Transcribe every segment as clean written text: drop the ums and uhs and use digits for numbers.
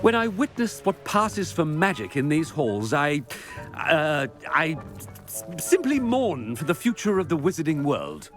When I witness what passes for magic in these halls, I simply mourn for the future of the wizarding world.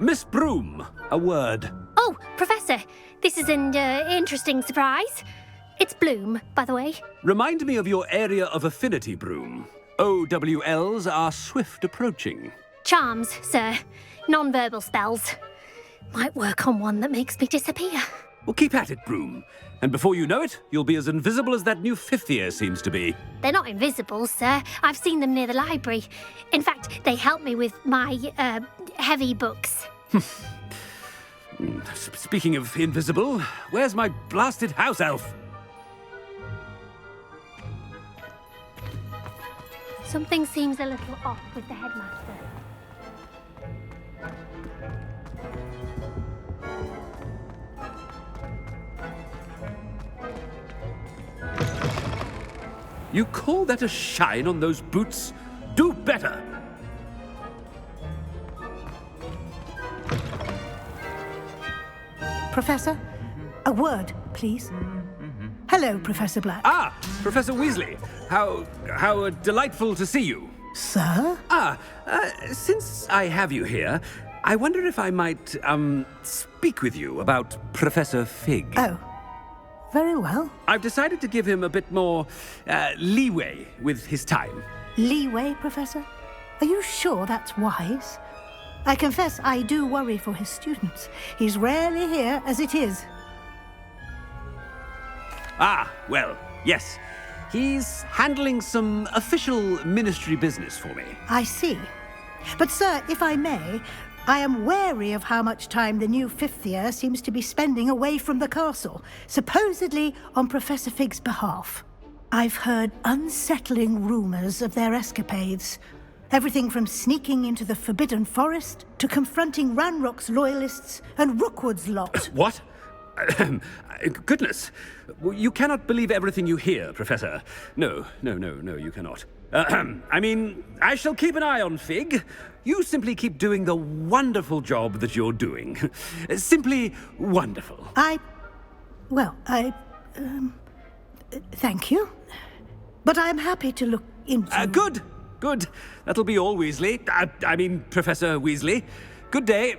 Miss Broom, a word. Oh, Professor, this is an interesting surprise. It's Bloom, by the way. Remind me of your area of affinity, Broom. OWLs are swift approaching. Charms, sir. Non-verbal spells. Might work on one that makes me disappear. Well, keep at it, Broom. And before you know it, you'll be as invisible as that new fifth year seems to be. They're not invisible, sir. I've seen them near the library. In fact, they help me with my, heavy books. Speaking of invisible, where's my blasted house elf? Something seems a little off with the headmaster. You call that a shine on those boots? Do better! Professor, a word, please. Hello, Professor Black. Ah, Professor Weasley. How delightful to see you. Sir? Since I have you here, I wonder if I might, speak with you about Professor Fig. Oh, very well. I've decided to give him a bit more, leeway with his time. Leeway, Professor? Are you sure that's wise? I confess I do worry for his students. He's rarely here as it is. Ah, well, yes. He's handling some official ministry business for me. I see. But, sir, if I may, I am wary of how much time the new fifth year seems to be spending away from the castle, supposedly on Professor Fig's behalf. I've heard unsettling rumours of their escapades. Everything from sneaking into the Forbidden Forest to confronting Ranrock's loyalists and Rookwood's lot. What? Goodness. You cannot believe everything you hear, Professor. No, you cannot. I mean, I shall keep an eye on Fig. You simply keep doing the wonderful job that you're doing. Simply wonderful. Thank you. But I'm happy to look into... Good. That'll be all, Weasley. I mean, Professor Weasley. Good day.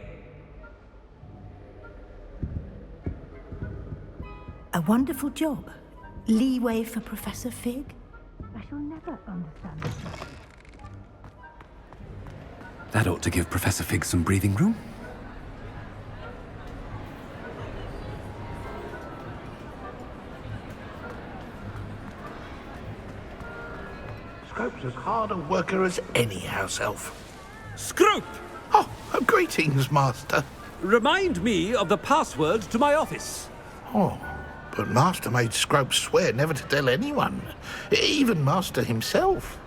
A wonderful job. Leeway for Professor Fig. I shall never understand this. That ought to give Professor Fig some breathing room. Scrope's as hard a worker as any house elf. Scrope! Oh, greetings, Master. Remind me of the password to my office. Oh, but Master made Scrope swear never to tell anyone, even Master himself.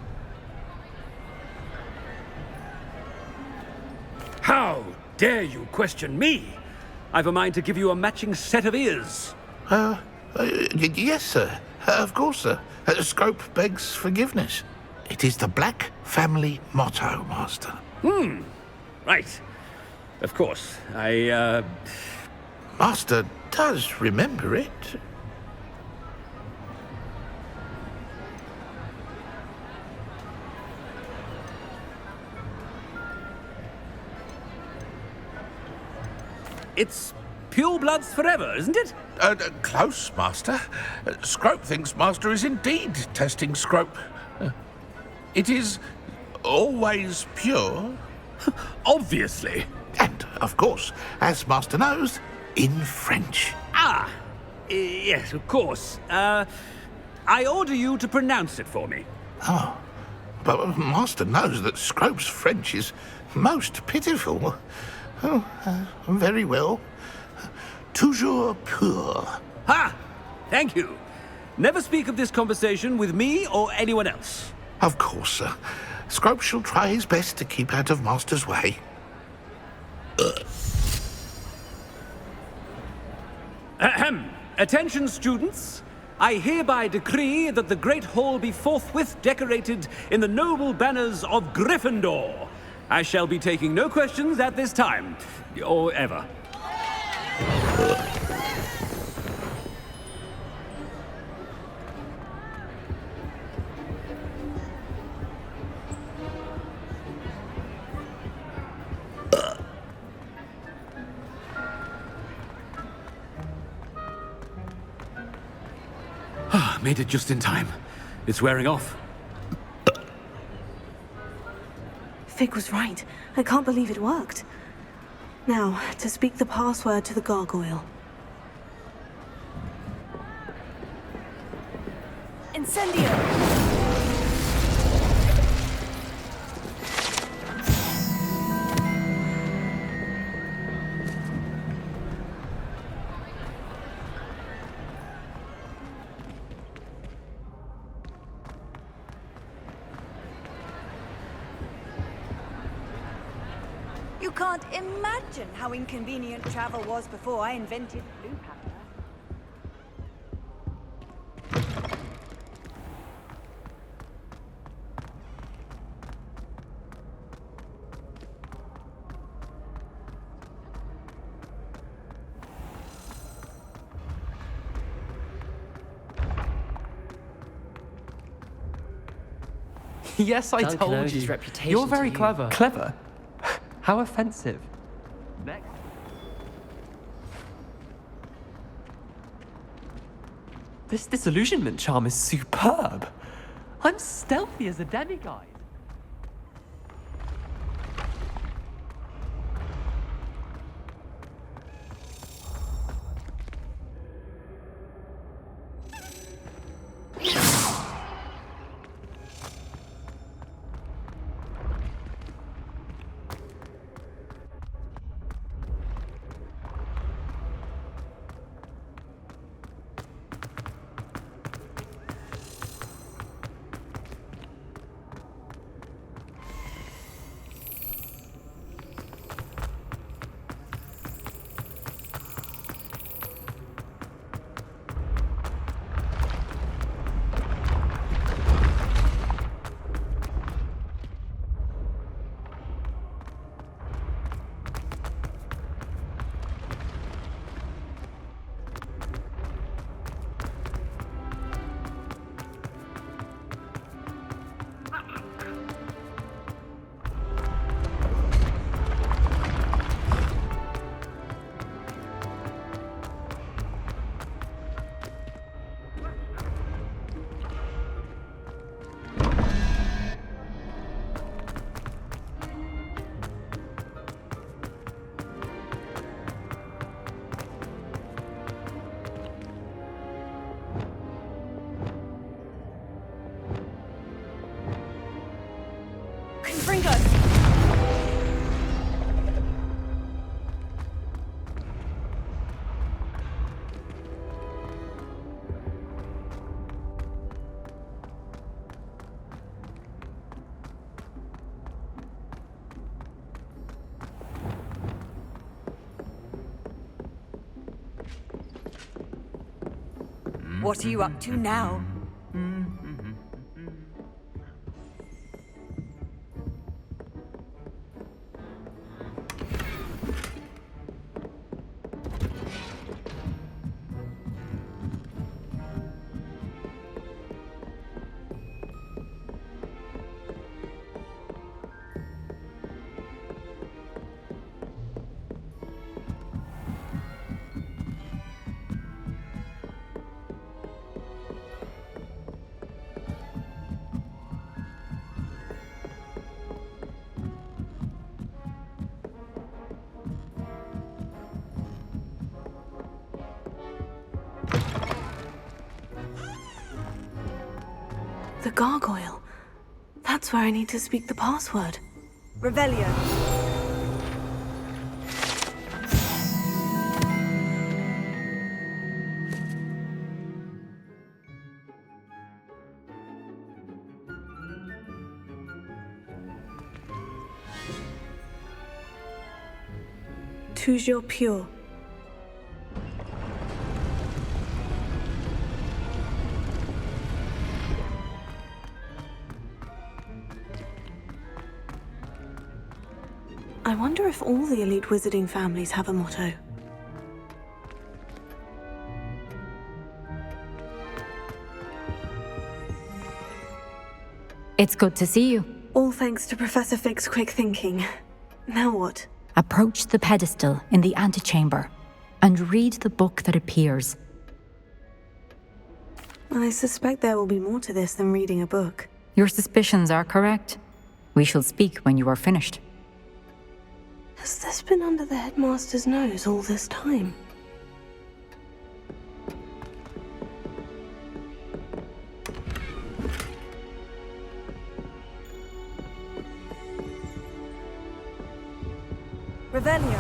How dare you question me? I've a mind to give you a matching set of ears. Yes, sir. Of course, sir. Scrope begs forgiveness. It is the Black family motto, Master. Right. Of course. Master does remember it. It's pure bloods forever, isn't it? Close, Master. Scrope thinks Master is indeed testing Scrope. It is always pure. Obviously. And, of course, as Master knows, in French. Yes, of course. I order you to pronounce it for me. Oh, but Master knows that Scrope's French is most pitiful. Oh, very well. Toujours pur. Ha! Thank you. Never speak of this conversation with me or anyone else. Of course, sir. Scrope shall try his best to keep out of Master's way. Ahem. Attention, students. I hereby decree that the Great Hall be forthwith decorated in the noble banners of Gryffindor. I shall be taking no questions at this time, or ever. Made it just in time. It's wearing off. Fig was right. I can't believe it worked. Now, to speak the password to the gargoyle. Incendio! You can't imagine how inconvenient travel was before I invented blue paper. Yes, I Duncan told owes you. his reputation You're very to you. clever. Clever? How offensive. Next. This disillusionment charm is superb. I'm stealthy as a demiguise. What are you up to now? The gargoyle. That's where I need to speak the password. Revelio. Toujours pure. I wonder if all the elite wizarding families have a motto. It's good to see you. All thanks to Professor Fig's quick thinking. Now what? Approach the pedestal in the antechamber and read the book that appears. I suspect there will be more to this than reading a book. Your suspicions are correct. We shall speak when you are finished. Has this been under the headmaster's nose all this time? Revelio.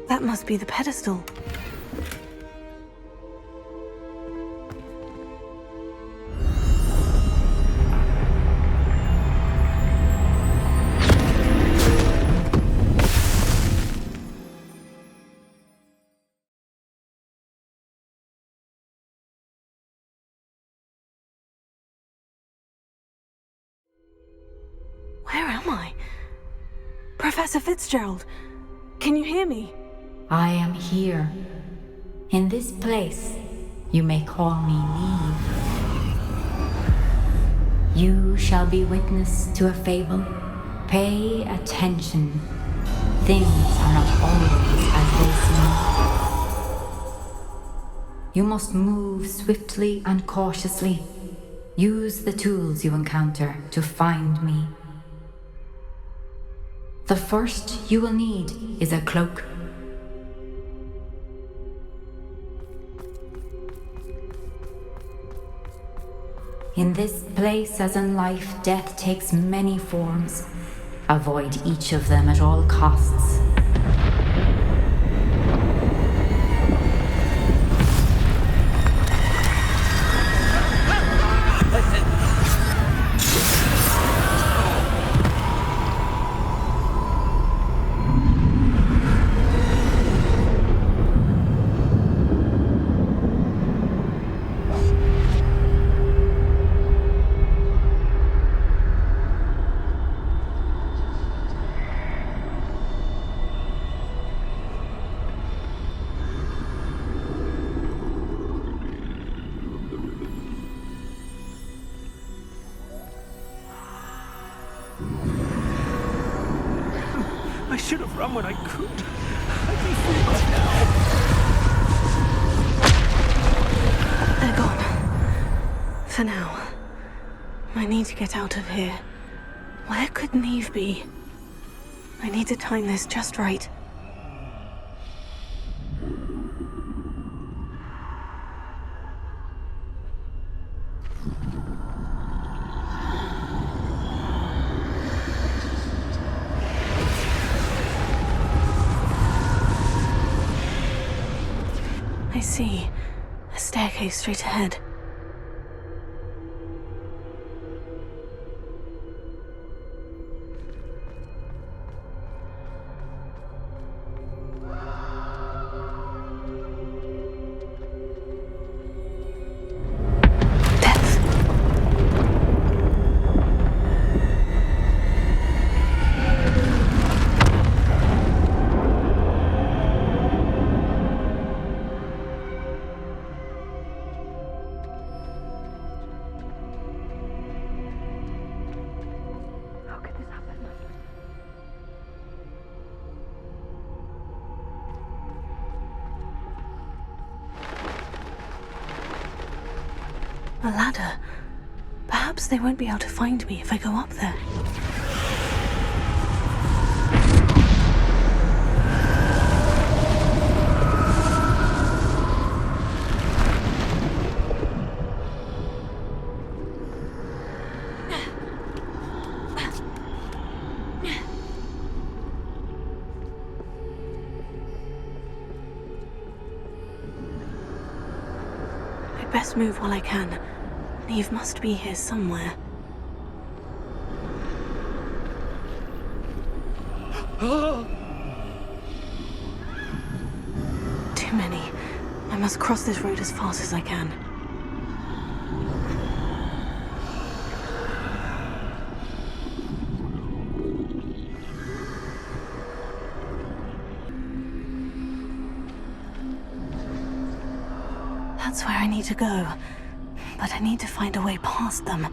That must be the pedestal. Where am I? Professor Fitzgerald, can you hear me? I am here. In this place, you may call me Neve. You shall be witness to a fable. Pay attention. Things are not always as they seem. You must move swiftly and cautiously. Use the tools you encounter to find me. The first you will need is a cloak. In this place, as in life, death takes many forms. Avoid each of them at all costs. I should have run when I could. I'd be free by now. They're gone. For now. I need to get out of here. Where could Neve be? I need to time this just right. I see. A staircase straight ahead. A ladder. Perhaps they won't be able to find me if I go up there. best move while I can. Neve must be here somewhere. Too many. I must cross this road as fast as I can. That's where I need to go, but I need to find a way past them.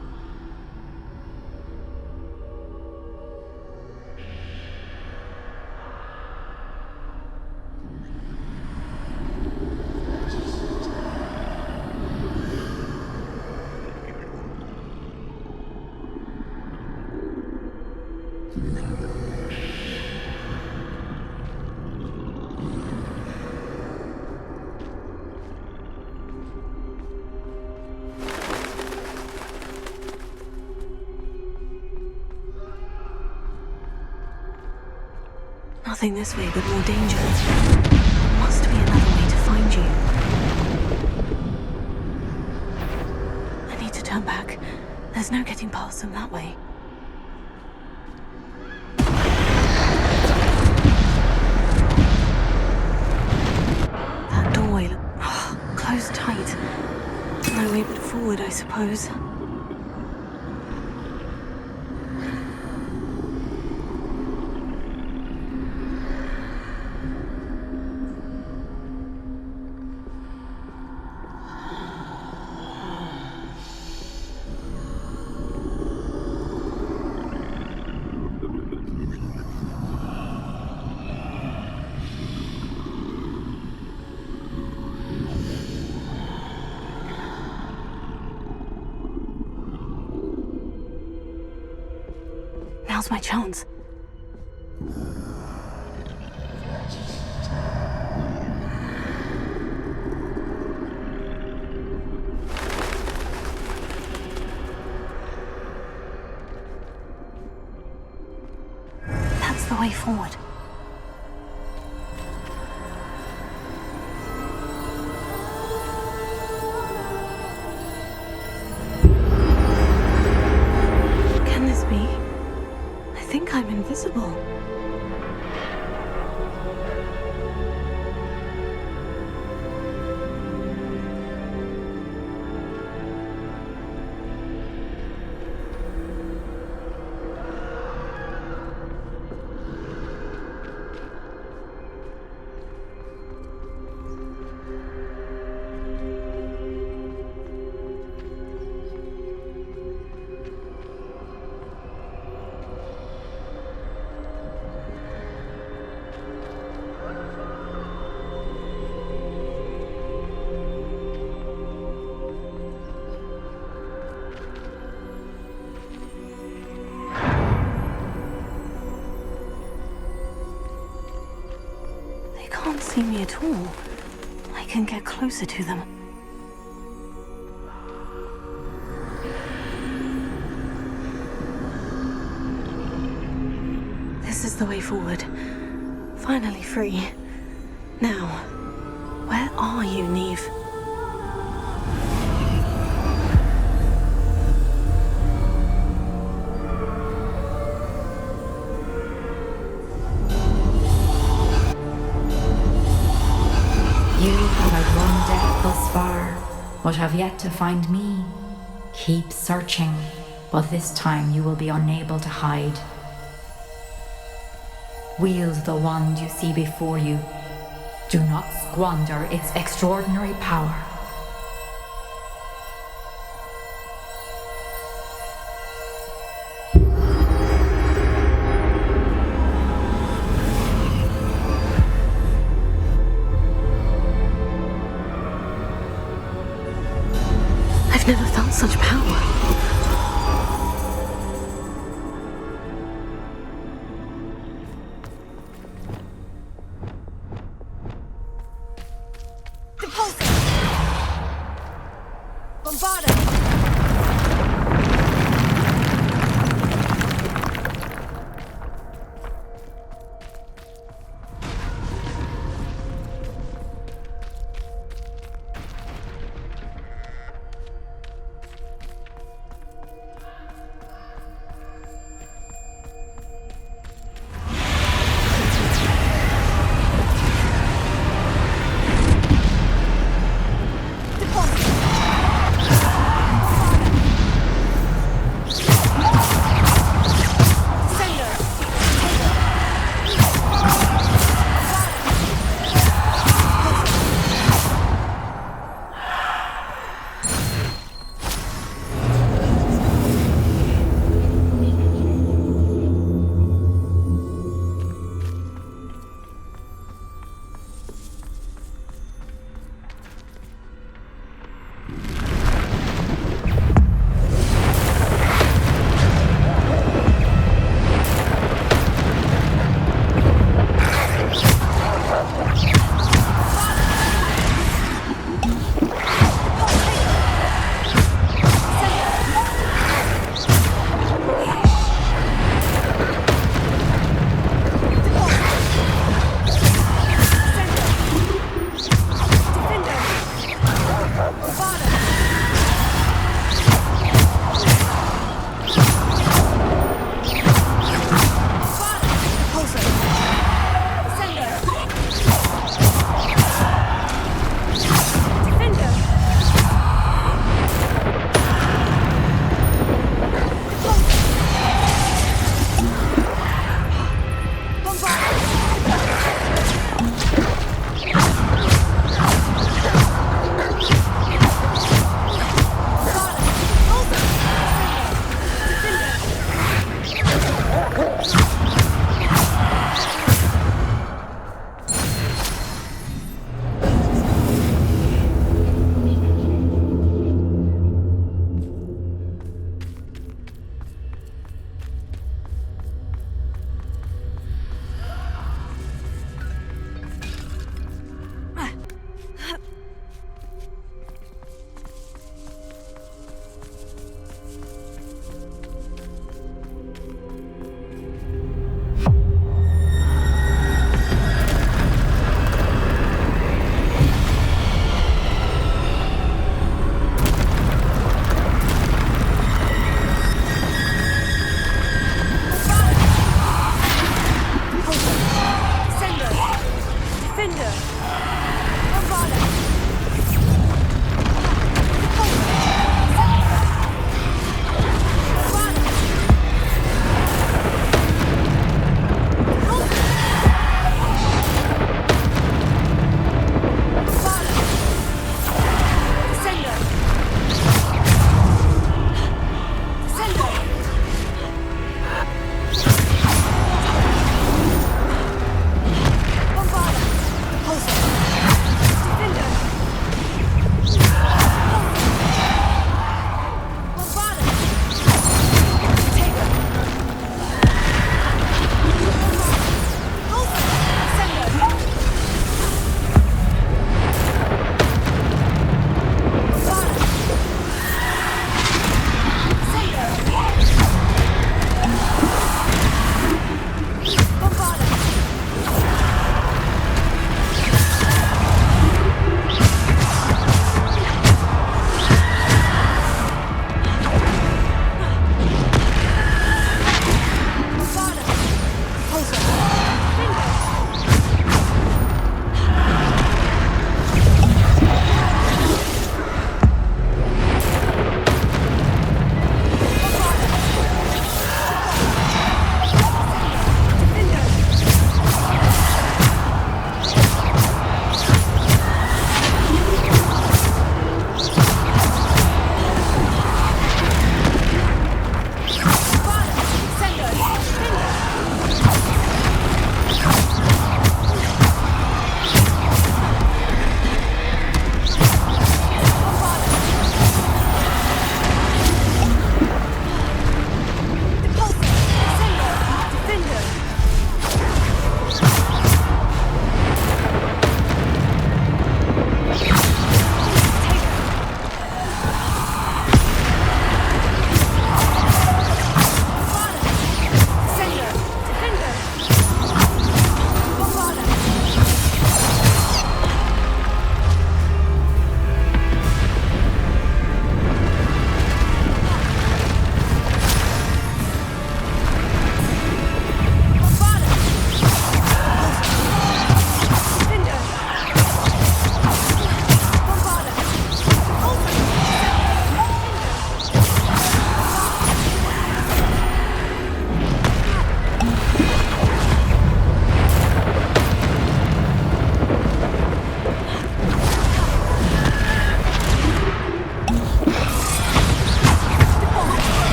Nothing this way, but more danger. There must be another way to find you. I need to turn back. There's no getting past them that way. That doorway closed tight. No way but forward, I suppose. Now's my chance. That's the way forward. Can this be? I think I'm invisible. Can't see me at all. I can get closer to them. This is the way forward. Finally free. Now, where are you, Neve? Thus far, but have yet to find me. Keep searching, but this time you will be unable to hide. Wield the wand you see before you. Do not squander its extraordinary power. I've never felt such power.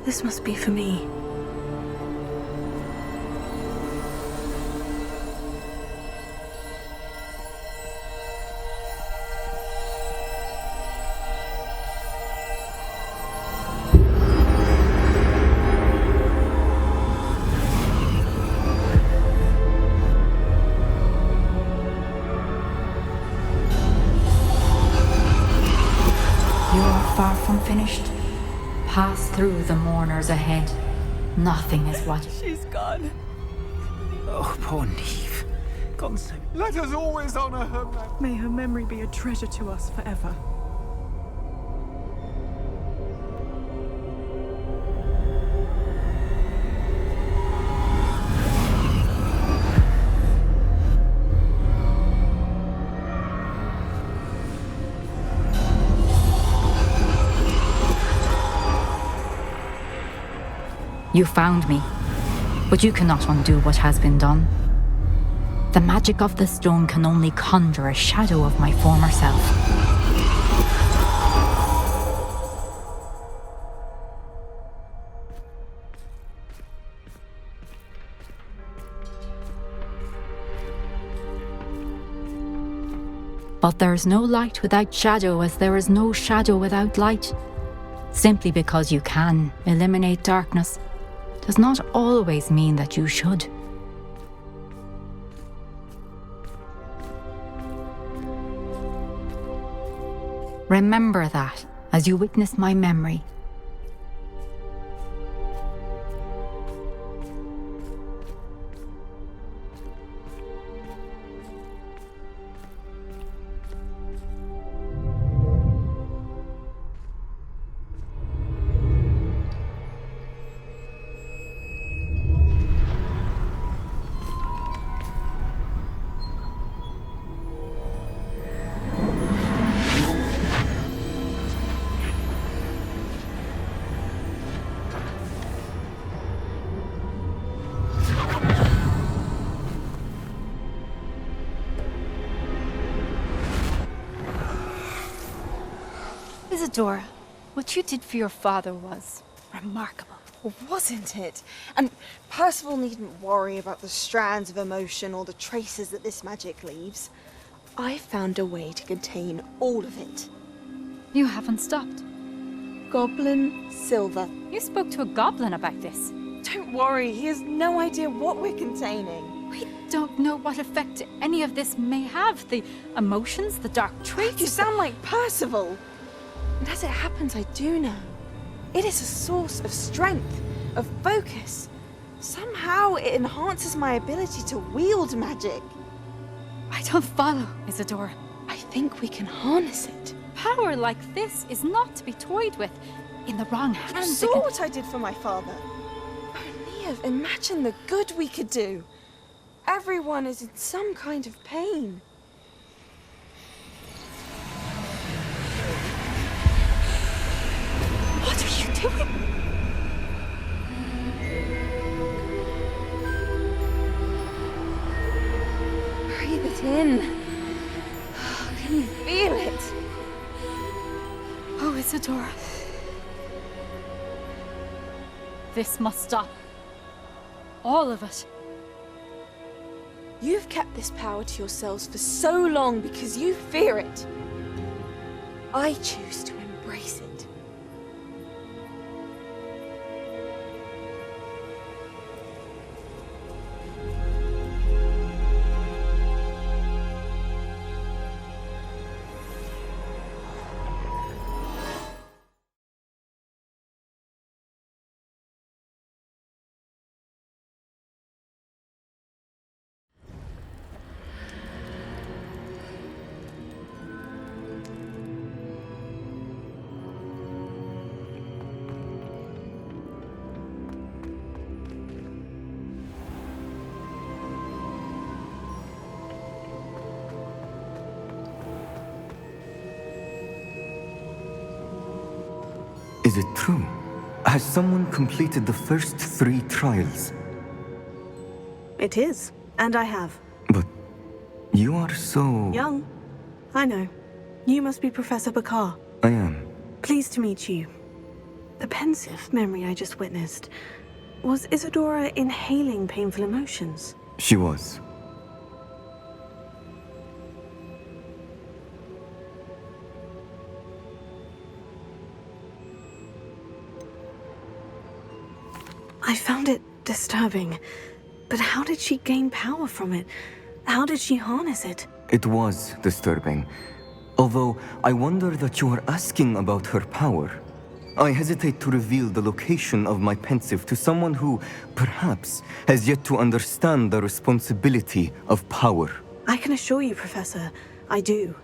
This must be for me. Far from finished. Pass through the mourners ahead. Nothing is what... She's gone. Oh, poor Neve. Gone so... Let us always honor her. May her memory be a treasure to us forever. You found me, but you cannot undo what has been done. The magic of the stone can only conjure a shadow of my former self. But there is no light without shadow, as there is no shadow without light. Simply because you can eliminate darkness does not always mean that you should. Remember that as you witness my memory. Isadora, what you did for your father was remarkable. Well, wasn't it? And Percival needn't worry about the strands of emotion or the traces that this magic leaves. I found a way to contain all of it. You haven't stopped. Goblin Silver. You spoke to a goblin about this. Don't worry, he has no idea what we're containing. We don't know what effect any of this may have. The emotions, the dark traits. You sound like Percival. And as it happens, I do know. It is a source of strength, of focus. Somehow it enhances my ability to wield magic. I don't follow, Isadora. I think we can harness it. Power like this is not to be toyed with. In the wrong hands. You saw what I did for my father. Oh, Neve, imagine the good we could do. Everyone is in some kind of pain. What are you doing? Breathe it in. Can you feel it? Oh, Isadora. This must stop. All of it. You've kept this power to yourselves for so long because you fear it. I choose to embrace it. Is it true? Has someone completed the first 3 trials? It is, and I have. But you are so... Young. I know. You must be Professor Bakar. I am. Pleased to meet you. The pensive memory I just witnessed. Was Isadora inhaling painful emotions? She was. I found it disturbing. But how did she gain power from it? How did she harness it? It was disturbing. Although, I wonder that you are asking about her power. I hesitate to reveal the location of my pensive to someone who, perhaps, has yet to understand the responsibility of power. I can assure you, Professor, I do.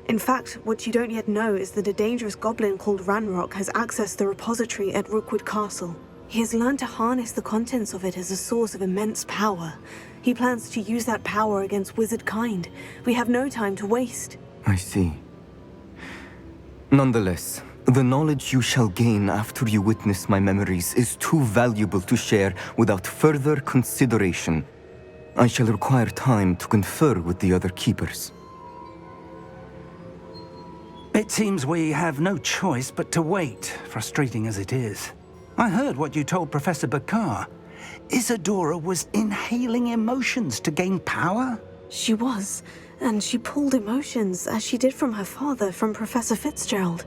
In fact, what you don't yet know is that a dangerous goblin called Ranrock has accessed the repository at Rookwood Castle. He has learned to harness the contents of it as a source of immense power. He plans to use that power against wizard kind. We have no time to waste. I see. Nonetheless, the knowledge you shall gain after you witness my memories is too valuable to share without further consideration. I shall require time to confer with the other keepers. It seems we have no choice but to wait, frustrating as it is. I heard what you told Professor Bakar. Isadora was inhaling emotions to gain power? She was, and she pulled emotions, as she did from her father, from Professor Fitzgerald,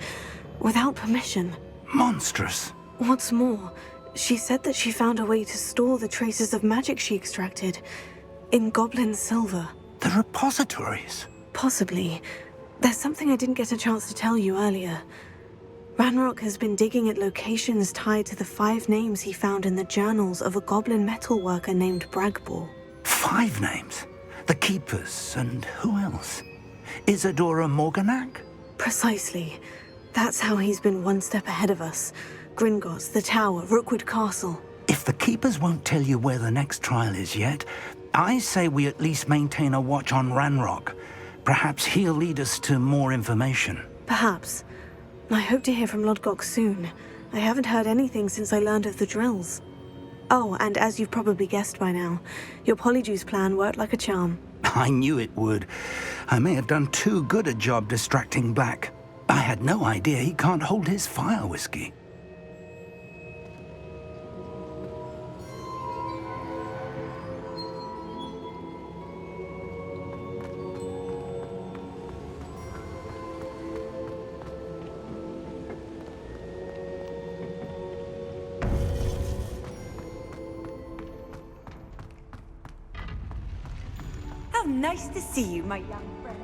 without permission. Monstrous. What's more, she said that she found a way to store the traces of magic she extracted in goblin silver. The repositories? Possibly. There's something I didn't get a chance to tell you earlier. Ranrock has been digging at locations tied to the 5 names he found in the journals of a goblin metalworker named Bragbor. 5 names? The Keepers, and who else? Isadora Morganac? Precisely. That's how he's been one step ahead of us. Gringotts, the Tower, Rookwood Castle. If the Keepers won't tell you where the next trial is yet, I say we at least maintain a watch on Ranrock. Perhaps he'll lead us to more information. Perhaps. I hope to hear from Lodgok soon. I haven't heard anything since I learned of the drills. Oh, and as you've probably guessed by now, your Polyjuice plan worked like a charm. I knew it would. I may have done too good a job distracting Black. I had no idea he can't hold his fire whiskey. How nice to see you, my young friend.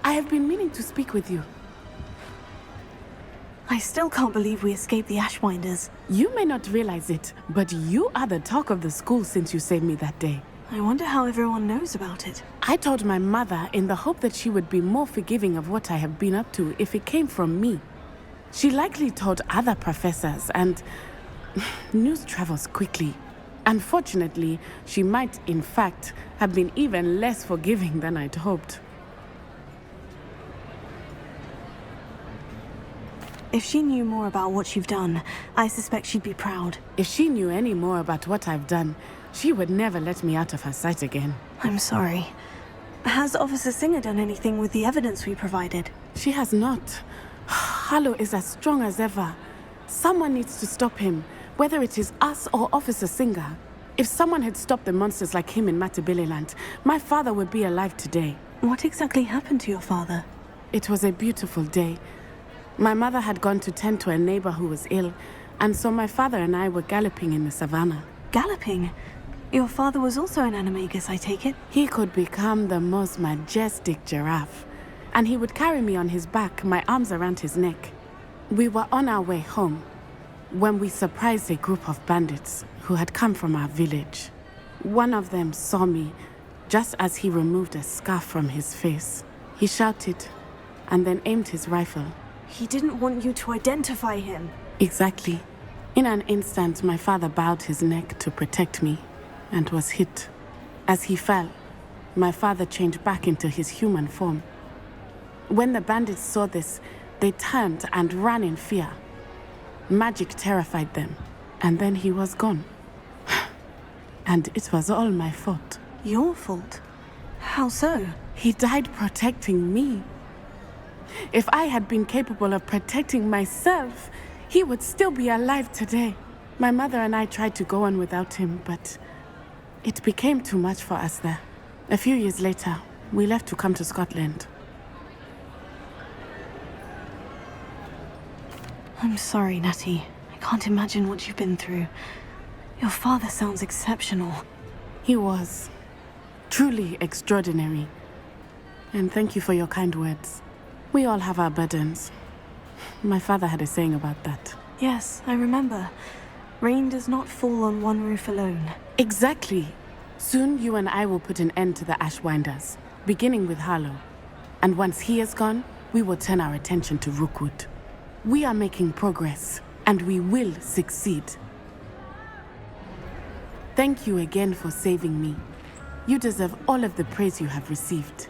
I have been meaning to speak with you. I still can't believe we escaped the Ashwinders. You may not realize it, but you are the talk of the school since you saved me that day. I wonder how everyone knows about it. I told my mother in the hope that she would be more forgiving of what I have been up to if it came from me. She likely told other professors, and news travels quickly. Unfortunately, she might, in fact, have been even less forgiving than I'd hoped. If she knew more about what you've done, I suspect she'd be proud. If she knew any more about what I've done, she would never let me out of her sight again. I'm sorry. Has Officer Singer done anything with the evidence we provided? She has not. Harlow is as strong as ever. Someone needs to stop him, whether it is us or Officer Singer. If someone had stopped the monsters like him in Matabeleland, my father would be alive today. What exactly happened to your father? It was a beautiful day. My mother had gone to tend to a neighbor who was ill, and so my father and I were galloping in the savannah. Galloping? Your father was also an animagus, I take it? He could become the most majestic giraffe, and he would carry me on his back, my arms around his neck. We were on our way home when we surprised a group of bandits who had come from our village. One of them saw me just as he removed a scarf from his face. He shouted and then aimed his rifle. He didn't want you to identify him. Exactly. In an instant, my father bowed his neck to protect me and was hit. As he fell, my father changed back into his human form. When the bandits saw this, they turned and ran in fear. Magic terrified them, and then he was gone. And it was all my fault. Your fault? How so? He died protecting me. If I had been capable of protecting myself, he would still be alive today. My mother and I tried to go on without him, but it became too much for us there. A few years later, we left to come to Scotland. I'm sorry, Natty. I can't imagine what you've been through. Your father sounds exceptional. He was. Truly extraordinary. And thank you for your kind words. We all have our burdens. My father had a saying about that. Yes, I remember. Rain does not fall on one roof alone. Exactly. Soon you and I will put an end to the Ashwinders, beginning with Harlow. And once he is gone, we will turn our attention to Rookwood. We are making progress, and we will succeed. Thank you again for saving me. You deserve all of the praise you have received.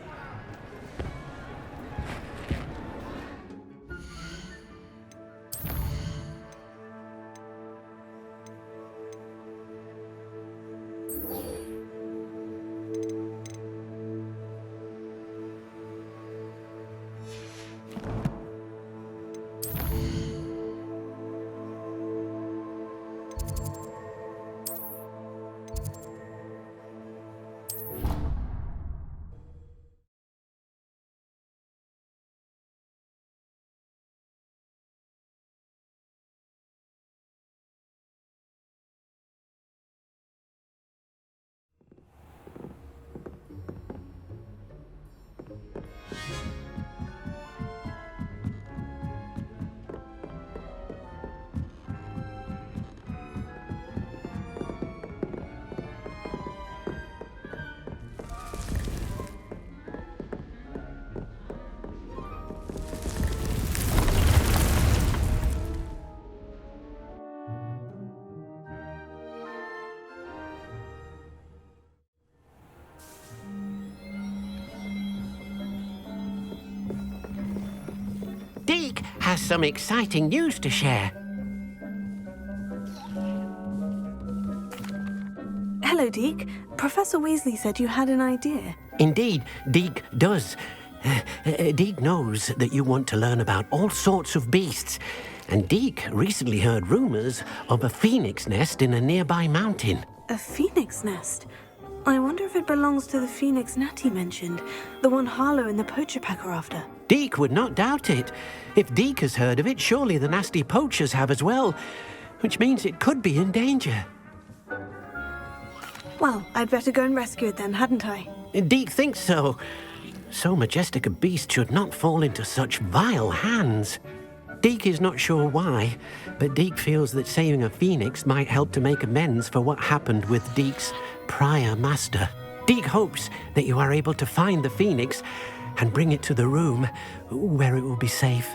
Deek has some exciting news to share. Hello, Deke. Professor Weasley said you had an idea. Indeed, Deek does. Deek knows that you want to learn about all sorts of beasts, and Deek recently heard rumors of a phoenix nest in a nearby mountain. A phoenix nest? I wonder if it belongs to the phoenix Natty mentioned, the one Harlow and the poacher pack are after. Deek would not doubt it. If Deek has heard of it, surely the nasty poachers have as well, which means it could be in danger. Well, I'd better go and rescue it then, hadn't I? Deek thinks so. So majestic a beast should not fall into such vile hands. Deke is not sure why, but Deke feels that saving a phoenix might help to make amends for what happened with Deke's prior master. Deke hopes that you are able to find the phoenix and bring it to the room where it will be safe.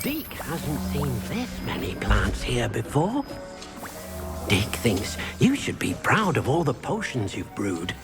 Deke hasn't seen this many plants here before. Deke thinks you should be proud of all the potions you've brewed.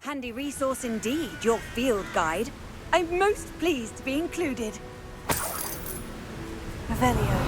Handy resource indeed, your field guide. I'm most pleased to be included. Revelio.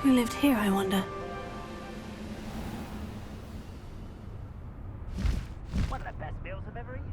Who lived here, I wonder? One of the best meals I've ever eaten.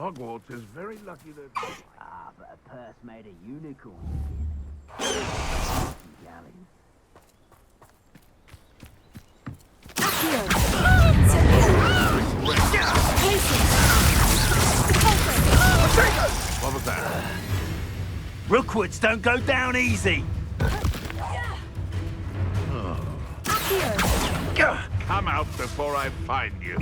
Hogwarts is very lucky that... Ah, but a purse made a unicorn. Galley. What was that? Rookwoods don't go down easy. Come out before I find you.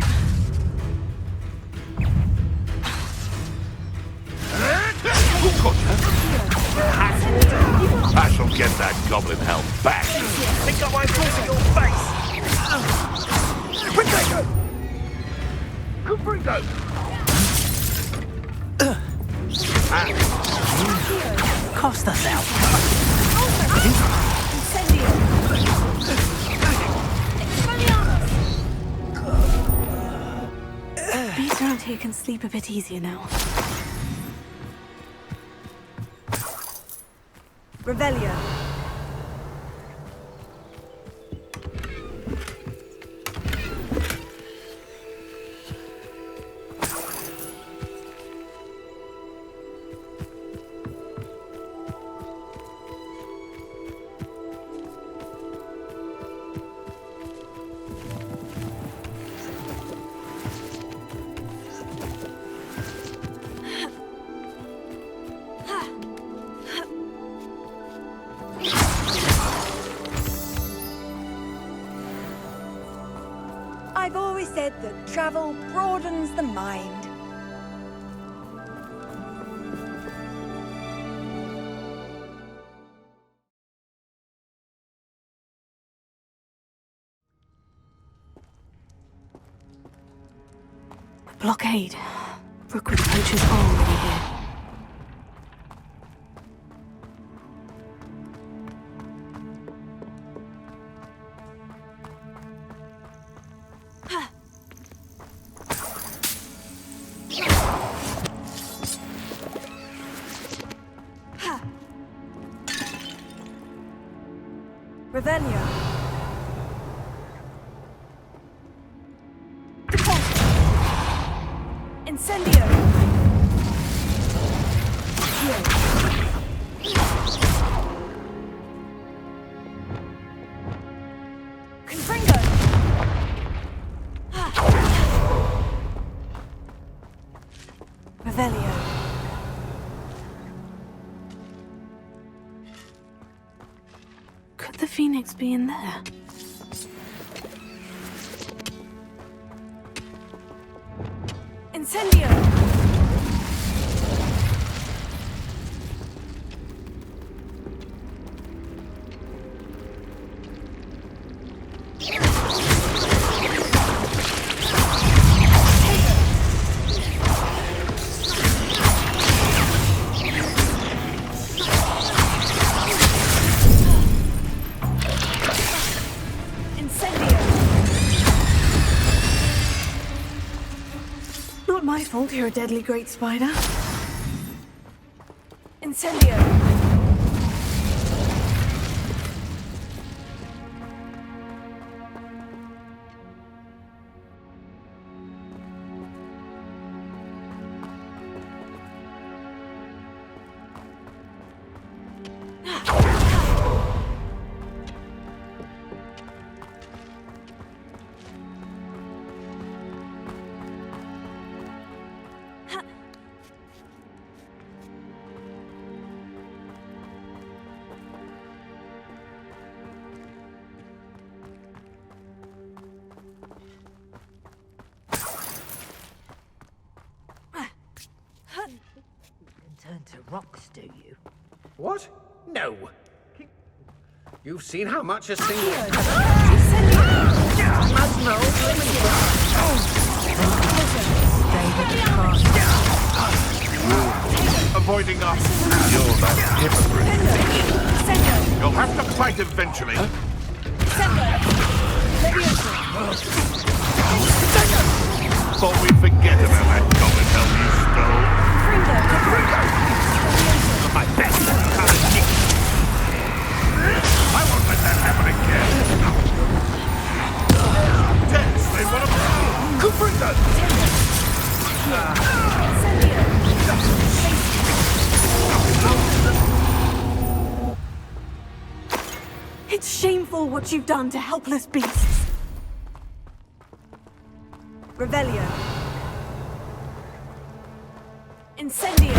I shall get that goblin helm back. Think I won't lose your face. Quick, Confringo! Cost us out. Bees around here can sleep a bit easier now. Revelio. I've always said that travel broadens the mind. Blockade. Rookwood poachers are already here. Revelio. Incendio. Confringo. Revelio. Could the Phoenix be in there? Incendio. Not my fault you're a deadly great spider. Incendio. Turn to rocks, do you? What? No. You've seen how much a single... Avoiding us. You're that hypocrite. You'll have to fight eventually. Thought we'd forget about that goblin helm you stole. My best I won't let that happen again. Tense, they want to... Confringo! what you've done to helpless beasts. Revelio. Incendio.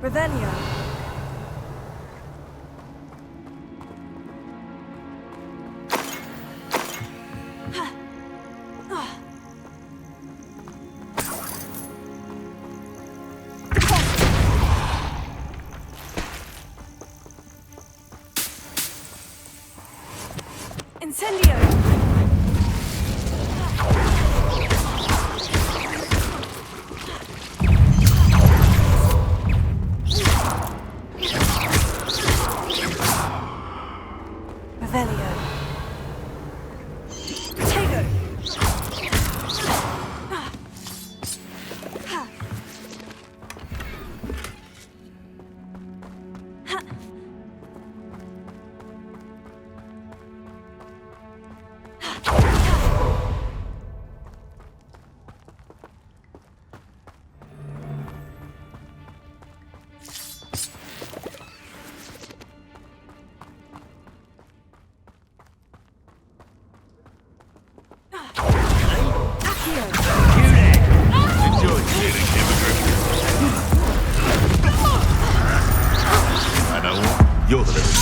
Revelio. Incendio. Revelio. Tego. Enjoy killing immigrants. I know what? You're the little.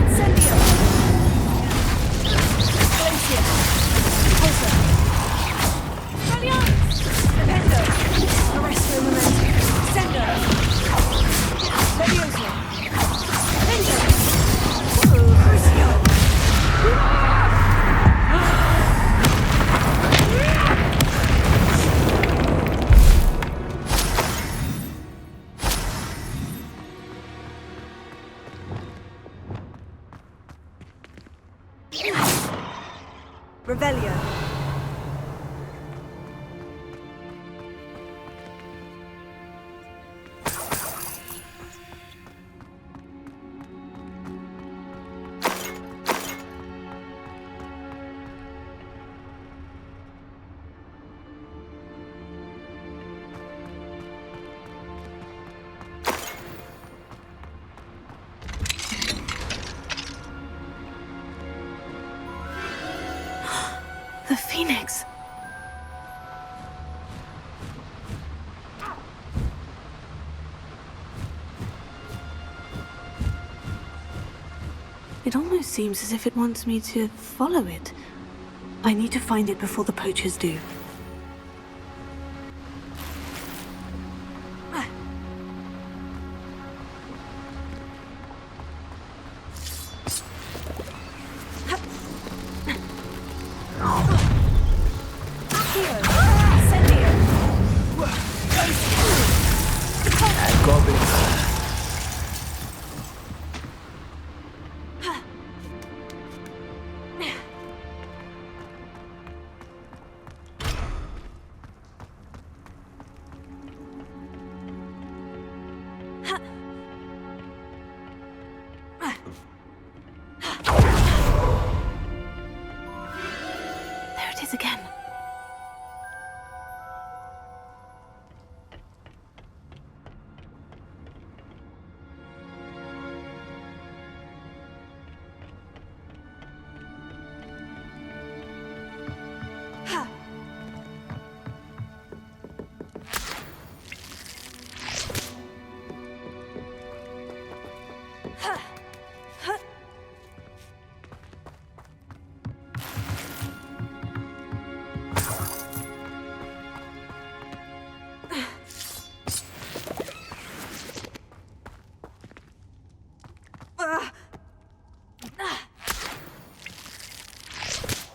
Incendio. Glacier. Pulsar. Brilliant. Nintendo. Arresto momentum. Sendo. Levioso. Ninja. Crucio. Revelio. The Phoenix. It almost seems as if it wants me to follow it. I need to find it before the poachers do. There it is again.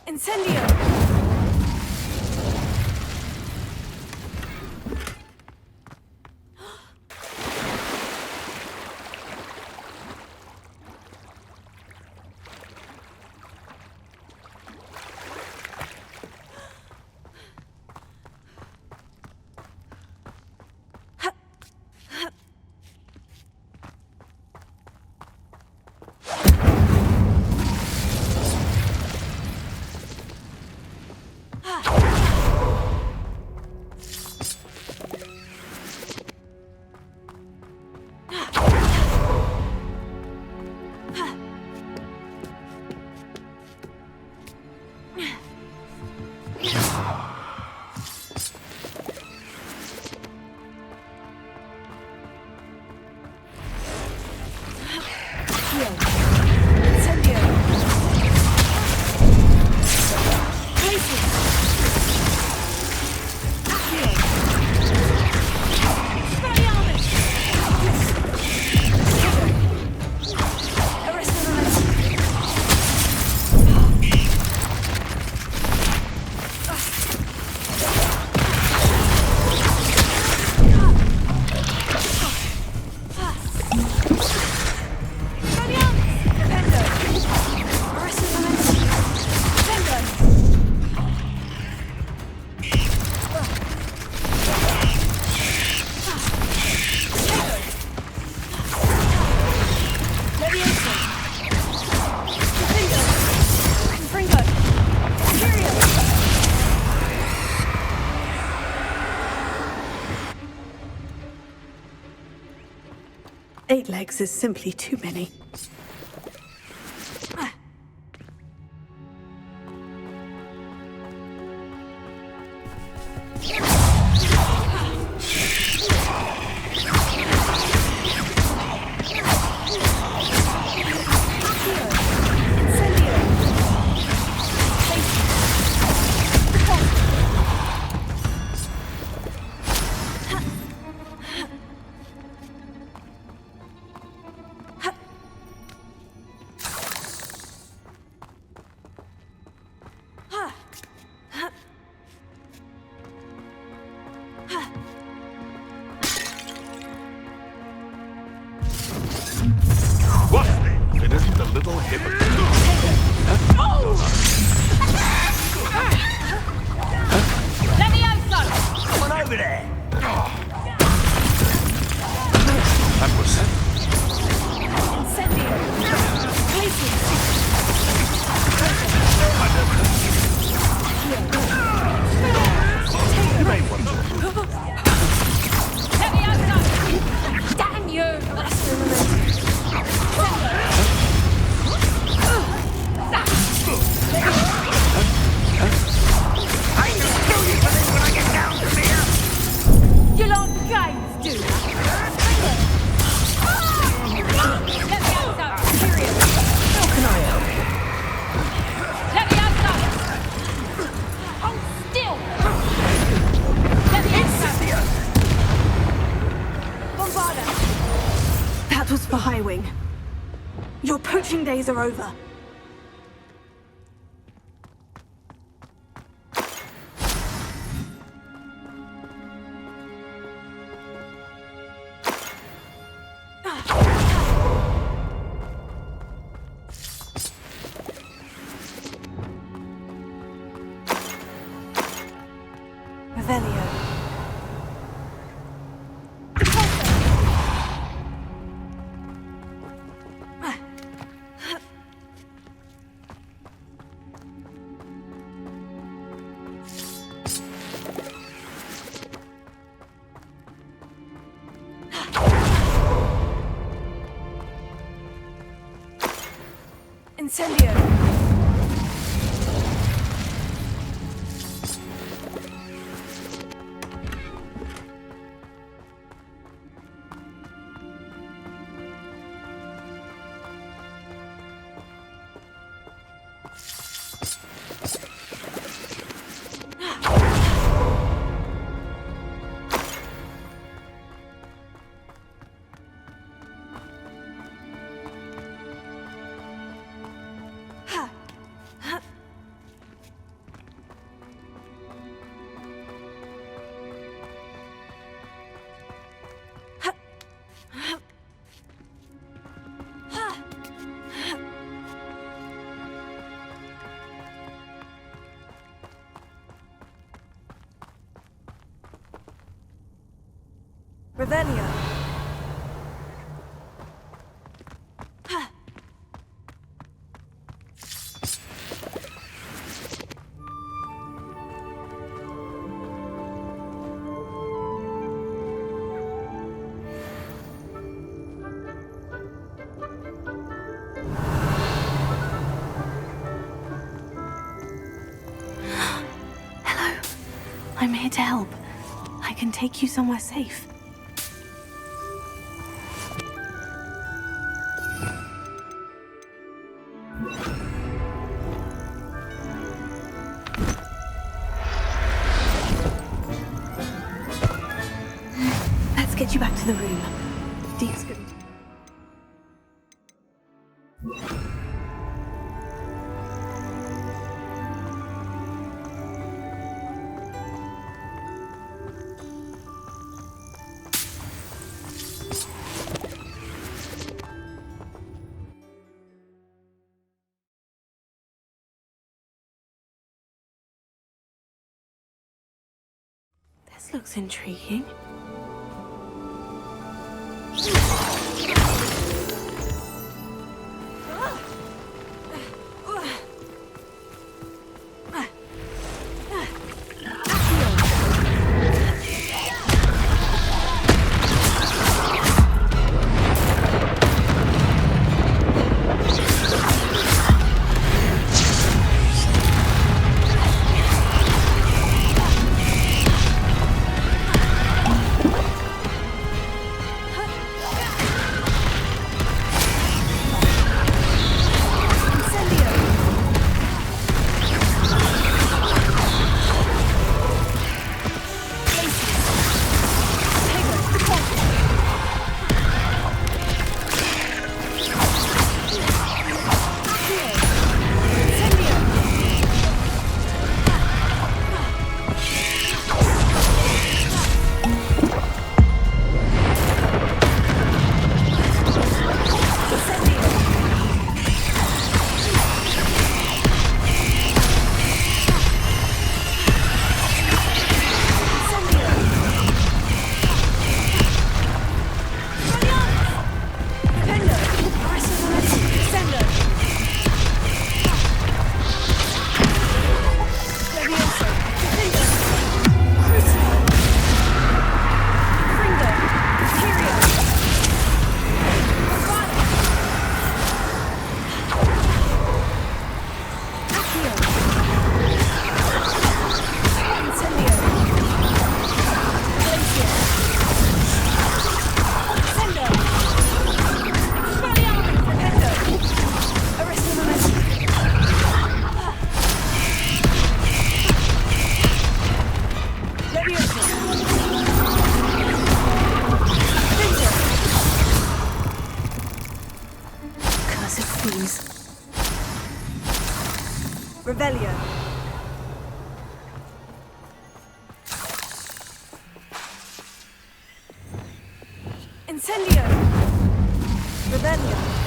Incendio! 8 legs is simply too many. It isn't a little hypocrite. Let me out, son! Come on over there! That was it. Incendio! Places! You may want to. Let me out, son! Damn you! You love games, do you? Let me out, son! Period. How can I help? Let me out, son! Hold still! Let me out, son! Bombarda! That was for Highwing. Your poaching days are over. Revelio. Incendio. Revelio. Hello. I'm here to help. I can take you somewhere safe. Let's get you back to the room. Deek's good. This looks intriguing. Infusion. Cursed fiends. Revelio. Incendio. Revelio.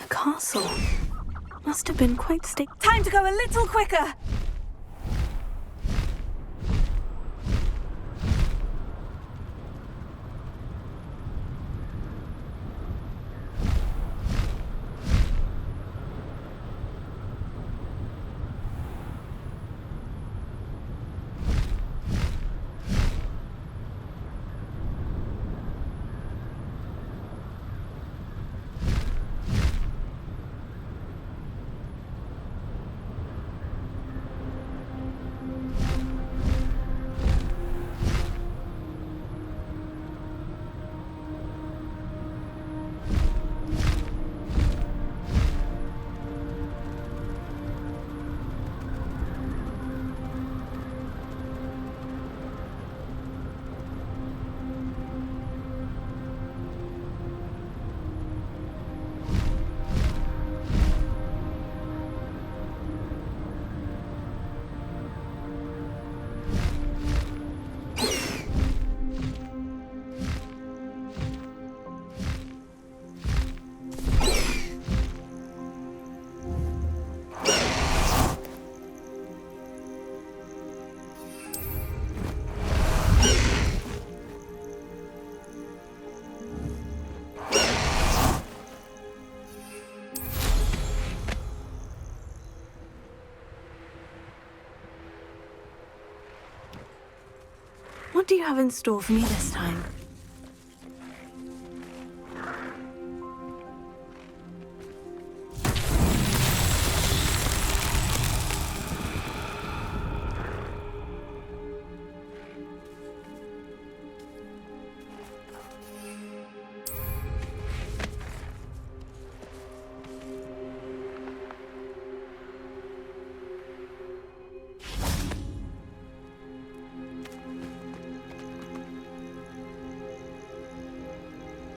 Castle must have been quite Time to go a little quicker! What do you have in store for me this time?